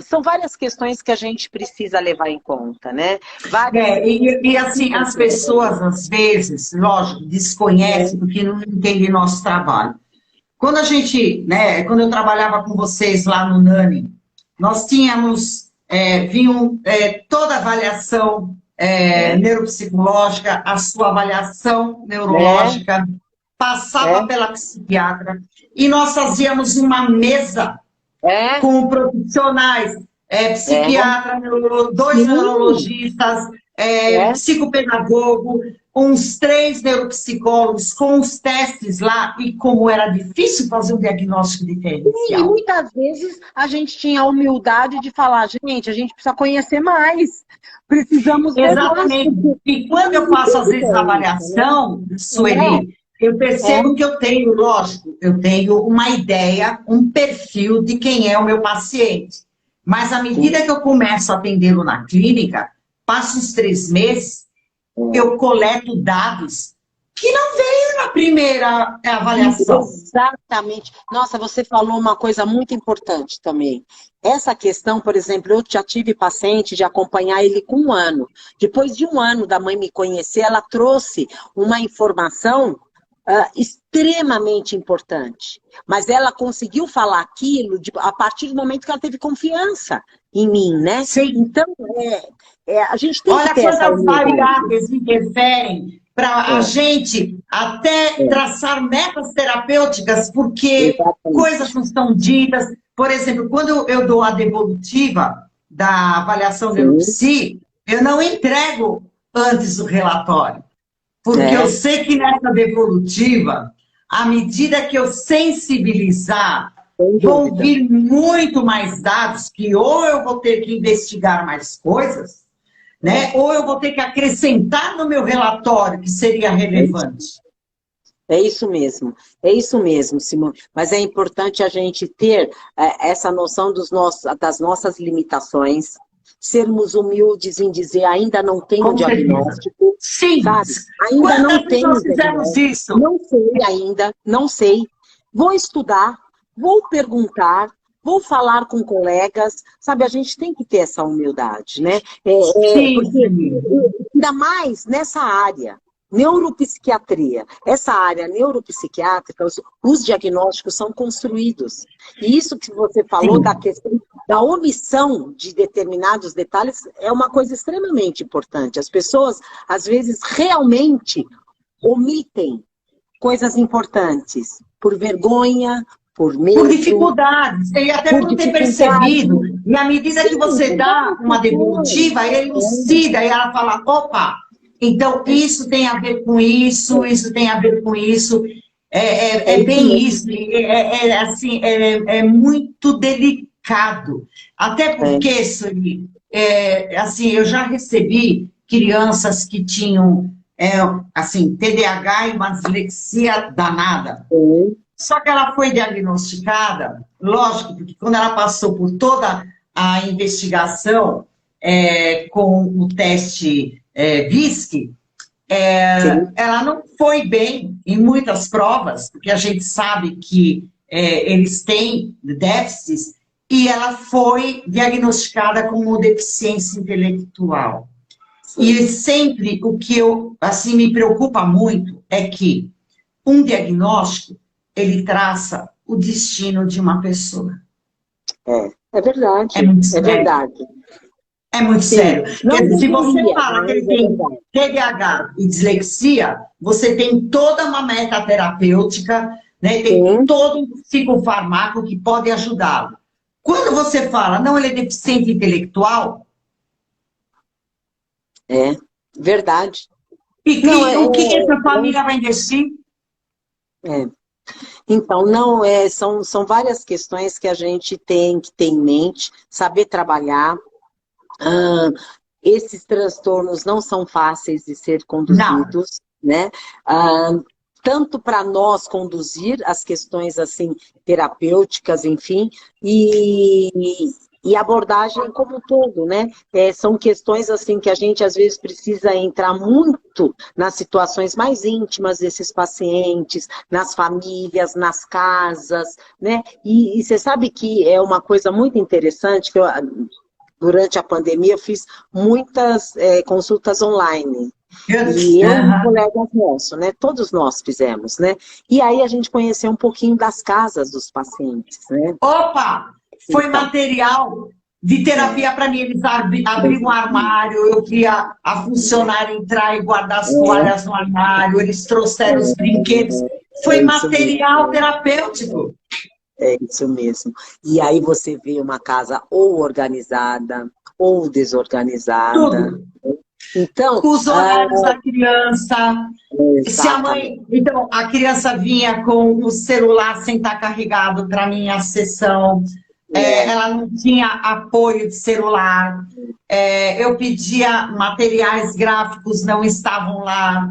são várias questões que a gente precisa levar em conta, né? Várias E assim, as pessoas, às vezes, lógico, desconhecem porque não entendem nosso trabalho. Quando a gente, né, quando eu trabalhava com vocês lá no NANI, nós tínhamos, vinham toda a avaliação neuropsicológica, a sua avaliação né? neurológica, passava É, pela psiquiatra, e nós fazíamos uma mesa é, com profissionais, é, psiquiatra, dois sim, neurologistas, é. psicopedagogo, uns 3 neuropsicólogos, com os testes lá, e como era difícil fazer o diagnóstico E diferencial. muitas vezes a gente tinha a humildade de falar, gente, a gente precisa conhecer mais, precisamos ver mais, Exatamente. porque E quando eu não faço, tem às vezes, a diferença, né? avaliação, Sueli, eu É, percebo que eu tenho, lógico, eu tenho uma ideia, um perfil de quem é o meu paciente. Mas à medida que eu começo a atendê-lo na clínica, passo uns 3 meses, eu coleto dados que não veio na primeira avaliação. exatamente. Nossa, você falou uma coisa muito importante também. Essa questão, por exemplo, eu já tive paciente de acompanhar ele com 1 ano. Depois de 1 ano da mãe me conhecer, ela trouxe uma informação extremamente importante. Mas ela conseguiu falar aquilo a partir do momento que ela teve confiança em mim, né? Sim. Então, a gente tem que Olha ter essa quantas humildade. variáveis interferem para a gente até traçar metas terapêuticas, porque coisas não estão ditas. Por exemplo, quando eu dou a devolutiva da avaliação neuropsi, eu não entrego antes o relatório, porque eu sei que nessa devolutiva, à medida que eu sensibilizar, vão vir muito mais dados que ou eu vou ter que investigar mais coisas, né? Ou eu vou ter que acrescentar no meu relatório que seria relevante. É isso mesmo, Simone. Mas é importante a gente ter essa noção das nossas limitações, sermos humildes em dizer ainda não tenho diagnóstico. Sim, sabe? Ainda não tenho fizemos isso? Não sei ainda, não sei. Vou estudar, vou perguntar, vou falar com colegas, sabe? A gente tem que ter essa humildade, né? Porque, ainda mais nessa área, neuropsiquiatria, essa área neuropsiquiátrica, os diagnósticos são construídos. E isso que você falou da questão da omissão de determinados detalhes é uma coisa extremamente importante. As pessoas, às vezes, realmente omitem coisas importantes por vergonha, por medo. Por dificuldades, e até por ter percebido. E à medida que você dá uma devolutiva, ele elucida, e ela fala, opa, então isso tem a ver com isso, isso tem a ver com isso. É bem isso, assim, é muito delicado. Até porque, Sueli, assim, eu já recebi crianças que tinham, assim, TDAH e uma dislexia danada. Só que ela foi diagnosticada, lógico, porque quando ela passou por toda a investigação com o teste VISC, ela não foi bem em muitas provas, porque a gente sabe que eles têm déficits, e ela foi diagnosticada como deficiência intelectual. Sim. E sempre o que assim, me preocupa muito é que um diagnóstico ele traça o destino de uma pessoa. É verdade. É verdade. É muito sério. Se você fala que ele tem TDAH e dislexia, você tem toda uma meta terapêutica, né? Tem todo um psicofarmaco que pode ajudá-lo. Quando você fala, não, ele é deficiente intelectual... Verdade. E o que essa família vai investir? Então, são várias questões que a gente tem que ter em mente, saber trabalhar. Esses transtornos não são fáceis de ser conduzidos, né? Tanto para nós conduzir as questões assim terapêuticas, enfim, e abordagem como um todo, né? São questões assim que a gente às vezes precisa entrar muito nas situações mais íntimas desses pacientes, nas famílias, nas casas, né? E você sabe que é uma coisa muito interessante que durante a pandemia eu fiz muitas consultas online. E eu e um colega nosso, né? Todos nós fizemos, né? E aí a gente conheceu um pouquinho das casas dos pacientes, né? Opa! Foi material de terapia para mim. Eles abriam um armário, eu via a funcionária entrar e guardar as toalhas no armário, eles trouxeram os brinquedos. Foi material terapêutico. É isso mesmo. E aí você vê uma casa ou organizada ou desorganizada. Tudo. Então, os horários da criança. Se a mãe, então, a criança vinha com o celular sem estar carregado para minha sessão. Ela não tinha apoio de celular. Eu pedia materiais gráficos, não estavam lá.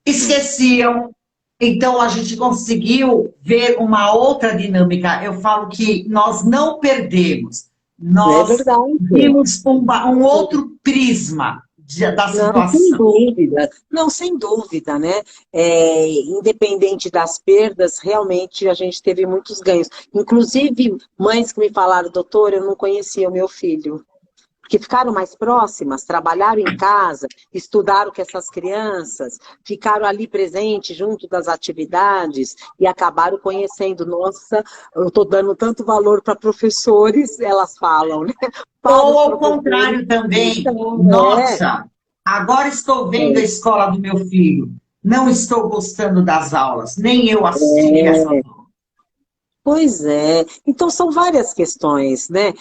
Esqueciam. Então, a gente conseguiu ver uma outra dinâmica. Eu falo que nós não perdemos. Nós vimos um outro prisma da situação. Não, sem dúvida, né? Independente das perdas, realmente a gente teve muitos ganhos. Inclusive, mães que me falaram, doutor, eu não conhecia o meu filho. porque ficaram mais próximas, trabalharam em casa, estudaram com essas crianças, ficaram ali presentes junto das atividades e acabaram conhecendo. Nossa, eu estou dando tanto valor para professores, elas falam, né? Ou ao contrário também, então, nossa, agora estou vendo a escola do meu filho, não estou gostando das aulas, nem eu assistiria essa aula. Pois é, então são várias questões, né?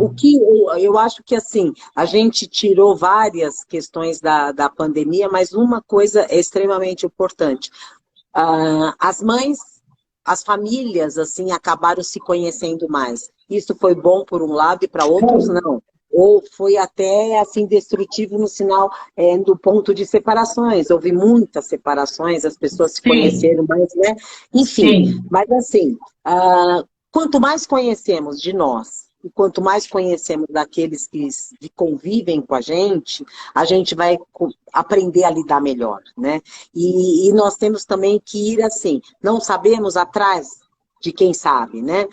O Não. que eu acho que assim, a gente tirou várias questões da pandemia, mas uma coisa é extremamente importante. As mães, as famílias, assim, acabaram se conhecendo mais. Isso foi bom por um lado e para outros Foi. não. Ou foi até, assim, destrutivo no sinal, do ponto de separações. Houve muitas separações, as pessoas se Sim, conheceram mais, né? Enfim, sim, mas assim, quanto mais conhecemos de nós, e quanto mais conhecemos daqueles que convivem com a gente vai aprender a lidar melhor, né? E nós temos também que ir assim, não sabemos atrás de quem sabe, né?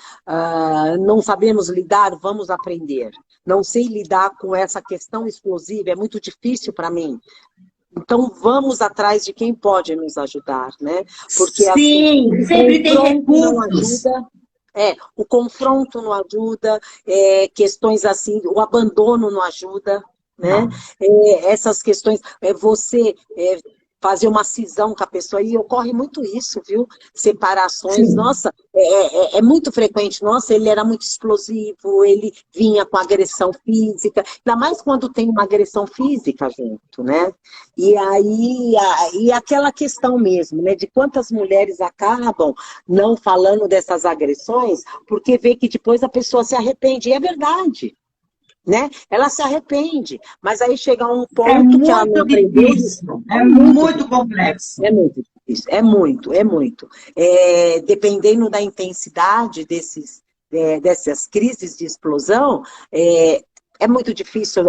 Não sabemos lidar, vamos aprender. Não sei lidar com essa questão explosiva, é muito difícil para mim. Então vamos atrás de quem pode nos ajudar, né? Porque assim, sim, o sempre tem confronto não recursos. ajuda. O confronto não ajuda, questões assim, o abandono não ajuda, né? Não. Essas questões, você fazer uma cisão com a pessoa, e ocorre muito isso, viu? Separações, Sim. nossa, é muito frequente, nossa, ele era muito explosivo, ele vinha com agressão física, ainda mais quando tem uma agressão física junto, né? E aí, e aquela questão mesmo, né, de quantas mulheres acabam não falando dessas agressões, porque vê que depois a pessoa se arrepende. E é verdade, né? Ela se arrepende, mas aí chega um É ponto que ela não muito aprendeu. difícil, É é muito muito difícil. complexo. É muito difícil, é muito, é muito. Dependendo da intensidade dessas crises de explosão, é muito difícil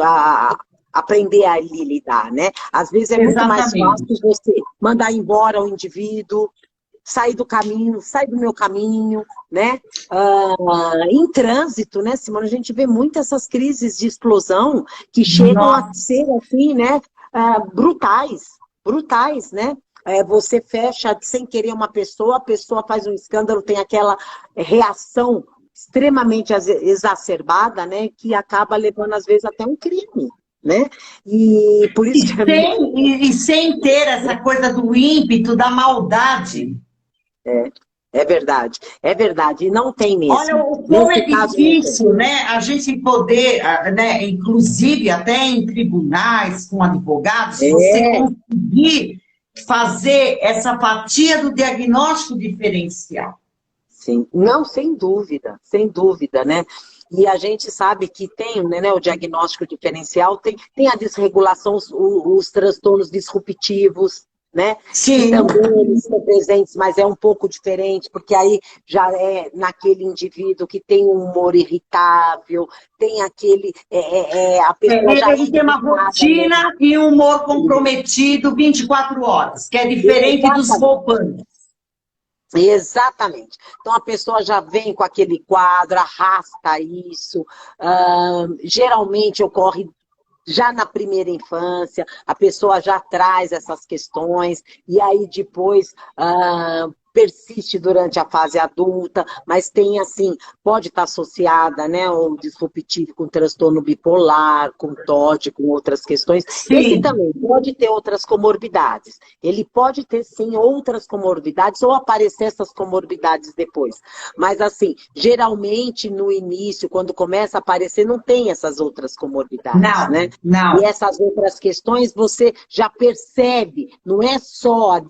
aprender a lidar, né? Às vezes é muito mais fácil Exatamente. você mandar embora o indivíduo, sair do caminho, sair do meu caminho, né? Em trânsito, né, Simone? A gente vê muito essas crises de explosão que chegam a Nossa, ser assim, né? Brutais, brutais, né? Você fecha sem querer uma pessoa, a pessoa faz um escândalo, tem aquela reação extremamente exacerbada, né? Que acaba levando, às vezes, até um crime, né? E por isso que é muito. sem ter essa coisa do ímpeto, da maldade. É verdade, e não tem Olha mesmo. o como Nesse é caso, não tem. difícil, né? A gente poder, né, inclusive até em tribunais, com advogados, você É, conseguir fazer essa fatia do diagnóstico diferencial. sim. Não, sem dúvida, né? E a gente sabe que tem, né, o diagnóstico diferencial, tem a desregulação, os transtornos disruptivos, né? Que Sim, também eles estão presentes, mas é um pouco diferente, porque aí já é naquele indivíduo que tem um humor irritável, tem aquele, a pessoa já é ele tem uma irritada mesmo. rotina e um humor comprometido 24 horas, que é diferente dos Exatamente. roupantes. Exatamente. Então a pessoa já vem com aquele quadro, arrasta isso. Geralmente ocorre já na primeira infância, a pessoa já traz essas questões, e aí depois persiste durante a fase adulta, mas tem assim, pode estar associada, né, o disruptivo com transtorno bipolar, com TOD, com outras questões. Esse Sim, também pode ter outras comorbidades. Ele pode ter, sim, outras comorbidades, ou aparecer essas comorbidades depois. Mas, assim, geralmente, no início, quando começa a aparecer, não tem essas outras comorbidades, né? não, não. E essas outras questões você já percebe, não é só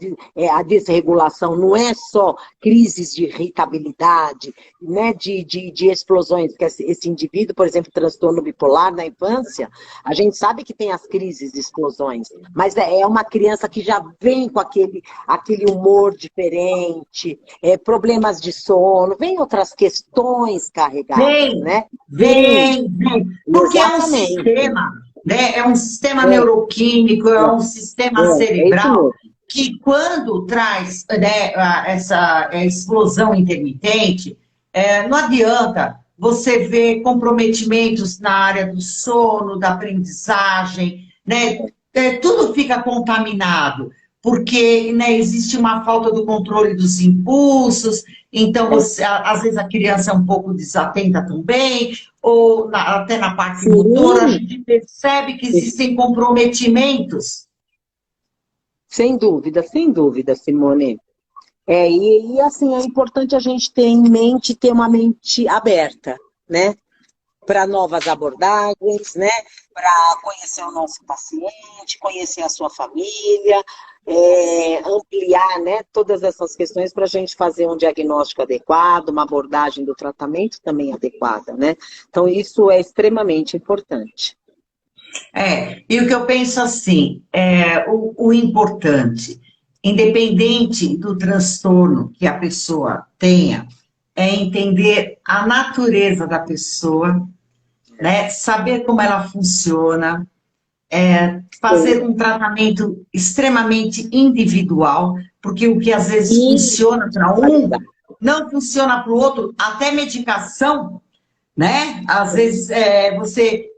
a desregulação, não é só crises de irritabilidade, né, de explosões, porque esse indivíduo, por exemplo, transtorno bipolar na infância, a gente sabe que tem as crises de explosões, mas é uma criança que já vem com aquele humor diferente, problemas de sono, vem outras questões carregadas, Vem, né? Vem, vem. Porque é um exatamente. sistema, né? É um sistema É, neuroquímico, é um sistema é isso cerebral mesmo. que quando traz, né, essa explosão intermitente, não adianta. você vê comprometimentos na área do sono, da aprendizagem, né? Tudo fica contaminado, porque, né, existe uma falta do controle dos impulsos, então às vezes a criança é um pouco desatenta também, ou até na parte motora, a gente percebe que existem comprometimentos. Sem dúvida, Simone. E assim, é importante a gente ter em mente, ter uma mente aberta, né? Para novas abordagens, né? Para conhecer o nosso paciente, conhecer a sua família, ampliar, né, todas essas questões para a gente fazer um diagnóstico adequado, uma abordagem do tratamento também adequada, né? Então, isso é extremamente importante. E o que eu penso assim, o importante, independente do transtorno que a pessoa tenha, é entender a natureza da pessoa, né? Saber como ela funciona, fazer um tratamento extremamente individual, porque o que às vezes funciona para um, não funciona para o outro, até medicação, né? Às vezes você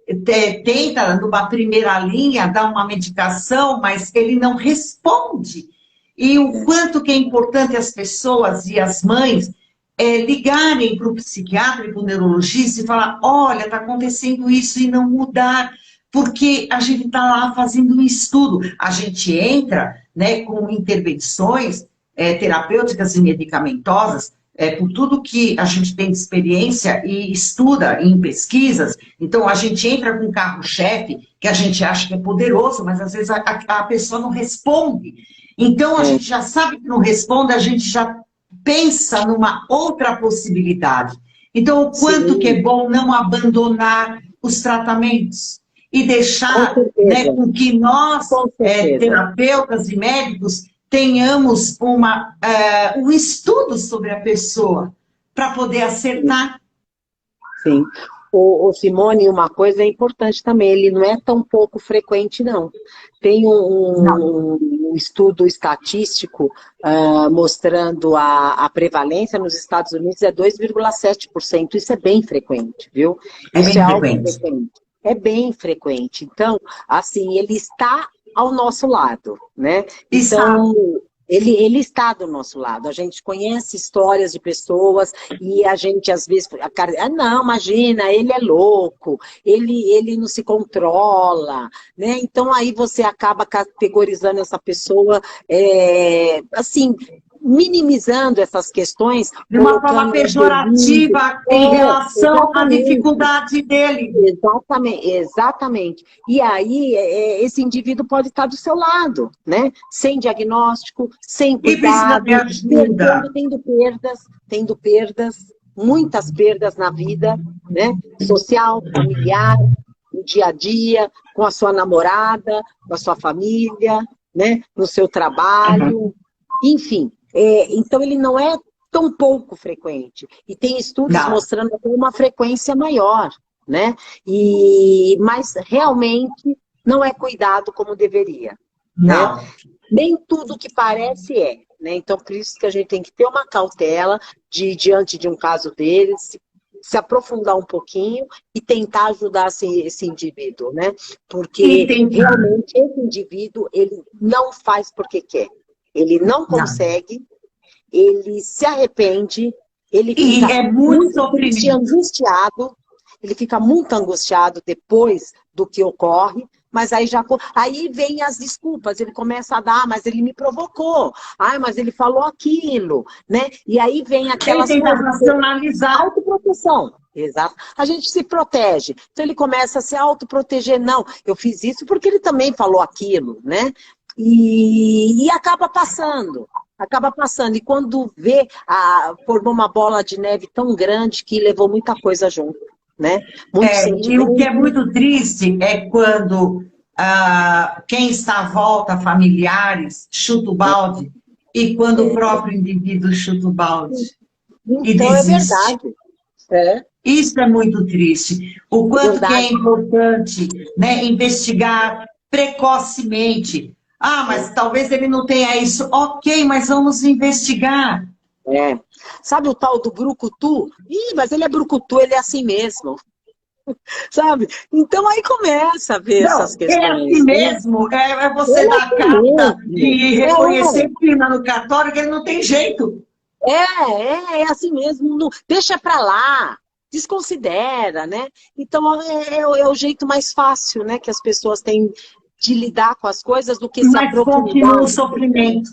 tenta, numa primeira linha, dar uma medicação, mas ele não responde. E o quanto que é importante as pessoas e as mães ligarem para o psiquiatra e para o neurologista e falar, olha, está acontecendo isso, e não mudar, porque a gente está lá fazendo um estudo. A gente entra, né, com intervenções terapêuticas e medicamentosas, por tudo que a gente tem de experiência e estuda em pesquisas. Então, a gente entra com um carro-chefe, que a gente acha que é poderoso, mas às vezes a pessoa não responde. Então, a gente já sabe que não responde, a gente já pensa numa outra possibilidade. Então, o quanto que é bom não abandonar os tratamentos e deixar, né, com que nós, terapeutas e médicos, tenhamos um estudo sobre a pessoa para poder acertar. Sim. O Simone, uma coisa é importante também, ele não é tão pouco frequente, não. Tem um estudo estatístico mostrando a prevalência nos Estados Unidos é 2,7%. Isso é bem frequente, viu? Isso é algo frequente. É bem frequente. Então, assim, ele está ao nosso lado, né? Então, ele está do nosso lado. A gente conhece histórias de pessoas e a gente, às vezes, não, imagina, ele é louco, ele não se controla, né? Então, aí você acaba categorizando essa pessoa, assim, minimizando essas questões. De uma forma pejorativa em relação à dificuldade dele. Exatamente. E aí, esse indivíduo pode estar do seu lado, né? Sem diagnóstico, sem cuidado, tendo perdas, muitas perdas na vida, né? Social, familiar, no dia a dia, com a sua namorada, com a sua família, né? No seu trabalho, enfim. Então, ele não é tão pouco frequente. E tem estudos mostrando até uma frequência maior, né? Mas realmente não é cuidado como deveria. Não. Né? Nem tudo que parece é. Né? Então, por isso que a gente tem que ter uma cautela diante de um caso dele, se aprofundar um pouquinho e tentar ajudar esse indivíduo, né? Porque realmente esse indivíduo, ele não faz porque quer. Ele não consegue, ele se arrepende, ele fica muito angustiado, ele fica muito angustiado depois do que ocorre, mas aí vem as desculpas, ele começa a dar, mas ele me provocou, mas ele falou aquilo, né? E aí vem aquelas coisas, racionalizar. Autoproteção. Exato. A gente se protege. Então ele começa a se autoproteger. Não, eu fiz isso porque ele também falou aquilo, né? E acaba passando. E quando vê, formou uma bola de neve tão grande que levou muita coisa junto, né? E o que é muito triste é quando quem está à volta, familiares, chuta o balde, e quando o próprio indivíduo chuta o balde e desiste. É verdade. Isso é muito triste. O quanto que é importante, né, investigar precocemente. Mas talvez ele não tenha isso. Ok, mas vamos investigar. É. Sabe o tal do brucutu? Ih, mas ele é brucutu, ele é assim mesmo. Sabe? Então aí começa a ver Não, essas é assim questões, né? mesmo, é você Ele é dar assim carta mesmo. e reconhecer firma no cartório que ele não tem jeito. É assim mesmo. Deixa pra lá, desconsidera, né? Então é o jeito mais fácil, né, que as pessoas têm de lidar com as coisas do que se Mas continua aprofundar. o sofrimento.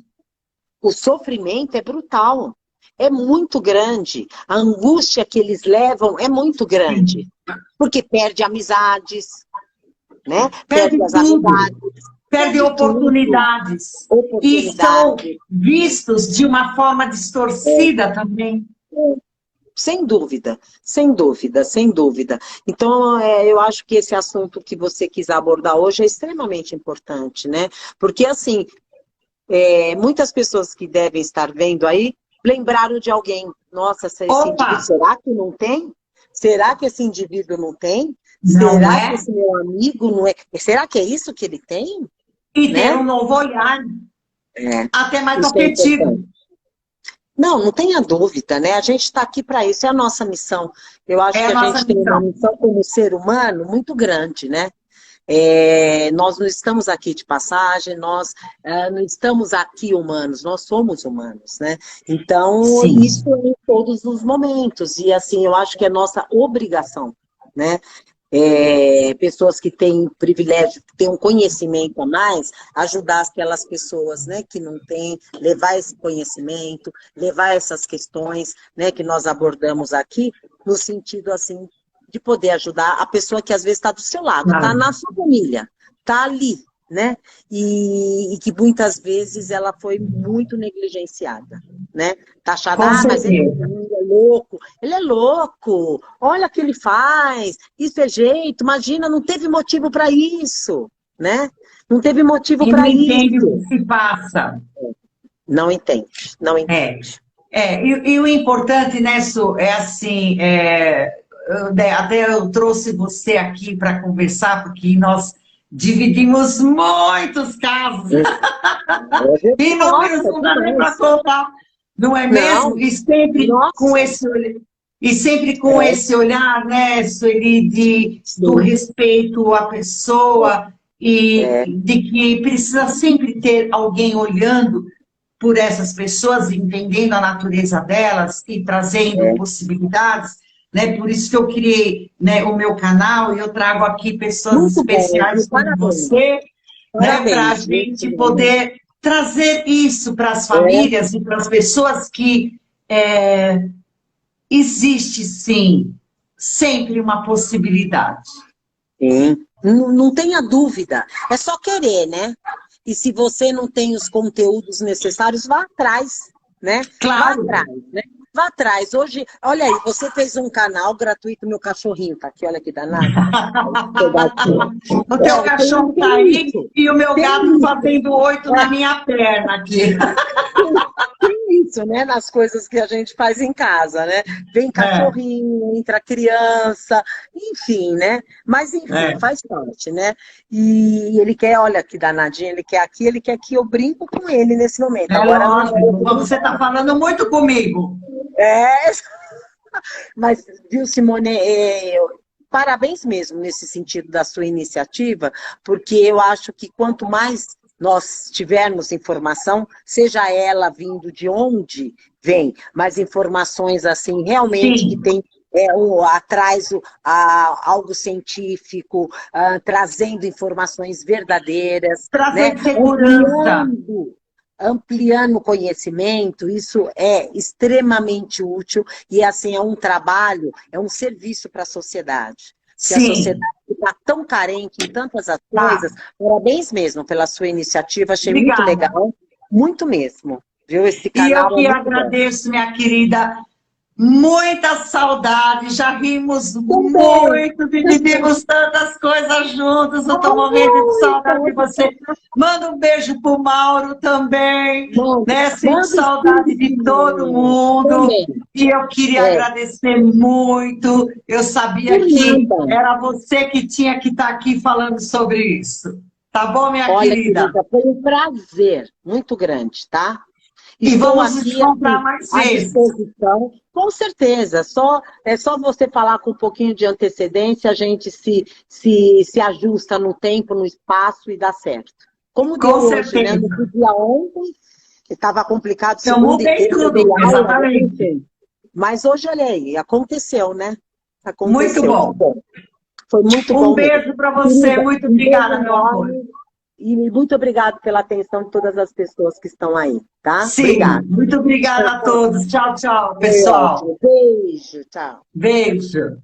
O sofrimento é brutal, é muito grande. A angústia que eles levam é muito grande. Sim. Porque perde amizades, né? Perde Perde as tudo, amizades, perde perde tudo. oportunidades. E são Oportunidades. vistos de uma forma distorcida também. Sem dúvida, sem dúvida, sem dúvida. Então, eu acho que esse assunto que você quis abordar hoje é extremamente importante, né? Porque, assim, muitas pessoas que devem estar vendo aí lembraram de alguém. Nossa, esse Opa, indivíduo, será que não tem? Será que esse indivíduo não tem? não Será que é? esse meu amigo não é? Será que é isso que ele tem? E ter Né? um novo olhar, É, até mais isso é objetivo. importante. Não tenha dúvida, né? A gente está aqui para isso, é a nossa missão. Eu acho É que a a nossa gente tem uma missão. missão como ser humano muito grande, né? Nós não estamos aqui de passagem, nós não estamos aqui humanos, nós somos humanos, né? Então, Sim. isso em todos os momentos, e assim, eu acho que é nossa obrigação, né? Pessoas que têm privilégio, que têm um conhecimento a mais, ajudar aquelas pessoas, né, que não têm, levar esse conhecimento, levar essas questões, né, que nós abordamos aqui, no sentido, assim, de poder ajudar a pessoa que às vezes está do seu lado, está Claro. na sua família, está ali, né, e que muitas vezes ela foi muito negligenciada, né, taxada, Com mas ele certeza. é louco, ele é louco, olha o que ele faz, isso é jeito, imagina, não teve motivo para isso, né? Não teve motivo E não para entende o isso. que se passa. Não entende, não É. entende. E o importante, né, Su, é assim, até eu trouxe você aqui para conversar, porque nós dividimos muitos casos, inúmeros, Nossa, não dá nem para demais. contar, não é mesmo? Não, nossa, E sempre com é, esse olhar, né, Sueli, do sim, respeito à pessoa e é, de que precisa sempre ter alguém olhando por essas pessoas, entendendo a natureza delas e trazendo é. possibilidades, né? Por isso que eu criei, né, o meu canal e eu trago aqui pessoas Muito bom, viu? especiais como Parabéns, você, né, para a parabéns, viu, gente Simone? poder trazer isso para as É, famílias e para as pessoas que existe sim sempre uma possibilidade. sim. Não tenha dúvida, é só querer, né? E se você não tem os conteúdos necessários, vá atrás, né? Vá Claro, atrás, né? Vá atrás. Hoje, olha aí, você fez um canal gratuito, meu cachorrinho tá aqui, olha que danado. Pegar aqui. o teu cachorro está Tem aí isso, e o meu gato tem isso. fazendo oito na minha perna aqui. Tem isso, né? Nas coisas que a gente faz em casa, né? Vem É, cachorrinho, entra criança, enfim, né? Mas enfim, é. faz parte, né? E ele quer, olha que danadinho, ele quer que eu brinco com ele nesse momento. É Agora não é hora lógico, de você brincar. está falando muito comigo. É, mas, viu, Simone, parabéns mesmo nesse sentido da sua iniciativa, porque eu acho que quanto mais nós tivermos informação, seja ela vindo de onde vem, mas informações assim realmente que Sim, tem atrás algo científico, trazendo informações verdadeiras, né? trazer segurança. Ampliando o conhecimento, isso é extremamente útil e assim é um trabalho, é um serviço para a sociedade. Que a sociedade Sim, está tão carente em tantas as tá. coisas. Parabéns mesmo pela sua iniciativa, achei muito Obrigada. legal, muito mesmo. Viu? Esse E eu canal é que muito bom. agradeço, minha querida. Muita saudade, já rimos Também. muito, vivemos tantas coisas juntos. Eu estou morrendo de saudade de Muito. você. Manda um beijo pro Mauro também, Mando, né? Sinto mando saudade de todo sim. mundo. Também. E eu queria É, agradecer muito. Eu sabia por que nada. era você que tinha que estar aqui falando sobre isso. Tá bom, minha Olha, querida? querida, foi um prazer muito grande, tá? E Estou vamos aqui encontrar mais à vezes. disposição. Com certeza, é só você falar com um pouquinho de antecedência, a gente se ajusta no tempo, no espaço e dá certo. Como deu Com hoje, né? No certeza. dia ontem, estava complicado Eu segunda e mudei terça, eu dei tudo, aula, eu exatamente. pensei. Mas hoje, olha aí, aconteceu, né? Muito Aconteceu, que bom. bom. Foi muito Um bom mesmo. beijo para você, Querida, muito um beijo obrigada, meu amor. enorme e muito obrigado pela atenção de todas as pessoas que estão aí, tá? Sim, Obrigada. muito obrigada a todos. Tchau, tchau, Foi pessoal. ótimo. Beijo, tchau. Beijo.